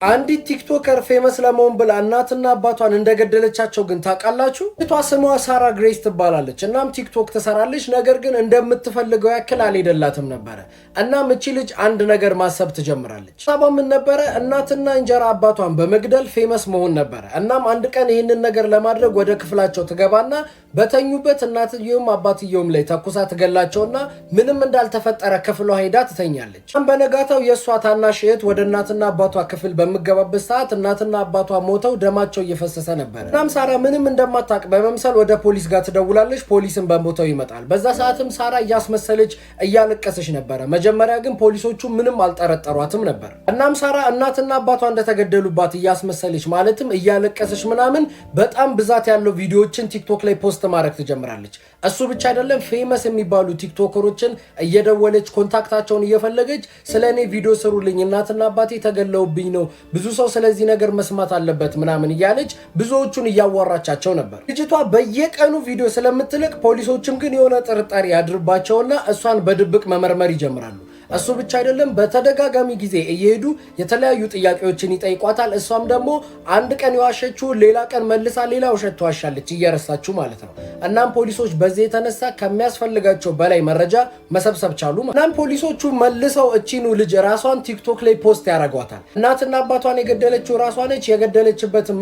አንዲት ቲክቶከር ፌመስ ለመሆን ብላ እናትና አባቷን እንደገደለቻቸው ግን ታውቃላችሁ? እቷ ስሟ ሳራ ግሬስ ትባላለች። እናም ቲክቶክ ትሰራለች፣ ነገር ግን እንደምትፈልገው ያክል አልሄደላትም ነበረ። እናም እቺ ልጅ አንድ ነገር ማሰብ ትጀምራለች። ሀሳቧ ምን ነበረ? እናትና እንጀራ አባቷን በመግደል ፌመስ መሆን ነበረ። እናም አንድ ቀን ይህንን ነገር ለማድረግ ወደ ክፍላቸው ትገባና በተኙበት እናትየውም አባትየውም ላይ ተኩሳ ትገላቸውና ምንም እንዳልተፈጠረ ክፍሏ ሄዳ ትተኛለች። በነጋታው የእሷ ታናሽ እህት ወደ እናትና አባቷ ክፍል በምገባበት ሰዓት እናትና አባቷ ሞተው ደማቸው እየፈሰሰ ነበር። እናም ሳራ ምንም እንደማታውቅ በመምሰል ወደ ፖሊስ ጋር ትደውላለች። ፖሊስም በቦታው ይመጣል። በዛ ሰዓትም ሳራ እያስመሰለች እያለቀሰች ነበረ። መጀመሪያ ግን ፖሊሶቹ ምንም አልጠረጠሯትም ነበር። እናም ሳራ እናትና አባቷ እንደተገደሉባት እያስመሰለች ማለትም እያለቀሰች ምናምን በጣም ብዛት ያለው ቪዲዮዎችን ቲክቶክ ላይ ፖስት ማድረግ ትጀምራለች። እሱ ብቻ አይደለም፣ ፌመስ የሚባሉ ቲክቶከሮችን እየደወለች ኮንታክታቸውን እየፈለገች ስለኔ ቪዲዮ ስሩልኝ፣ እናትና አባቴ ተገለውብኝ ነው፣ ብዙ ሰው ስለዚህ ነገር መስማት አለበት ምናምን እያለች ብዙዎቹን እያዋራቻቸው ነበር። ልጅቷ በየቀኑ ቪዲዮ ስለምትልቅ ፖሊሶችም ግን የሆነ ጥርጣሬ ያድርባቸውና እሷን በድብቅ መመርመር ይጀምራሉ። እሱ ብቻ አይደለም፣ በተደጋጋሚ ጊዜ እየሄዱ የተለያዩ ጥያቄዎችን ይጠይቋታል። እሷም ደግሞ አንድ ቀን የዋሸችው ሌላ ቀን መልሳ ሌላ ውሸት ትዋሻለች፣ እየረሳችሁ ማለት ነው። እናም ፖሊሶች በዚህ የተነሳ ከሚያስፈልጋቸው በላይ መረጃ መሰብሰብ ቻሉ። እናም ፖሊሶቹ መልሰው እቺኑ ልጅ ራሷን ቲክቶክ ላይ ፖስት ያደርጓታል። እናትና አባቷን የገደለችው ራሷ ነች፣ የገደለችበትን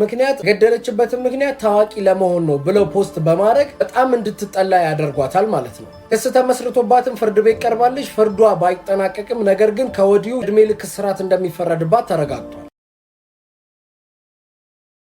ምክንያት ታዋቂ ለመሆን ነው ብለው ፖስት በማድረግ በጣም እንድትጠላ ያደርጓታል ማለት ነው። ክስ ተመስርቶባትም ፍርድ ቤት ቀርባለች። ፍርዷ ባይጠናቀቅም ነገር ግን ከወዲሁ እድሜ ልክ እስራት እንደሚፈረድባት ተረጋግጧል።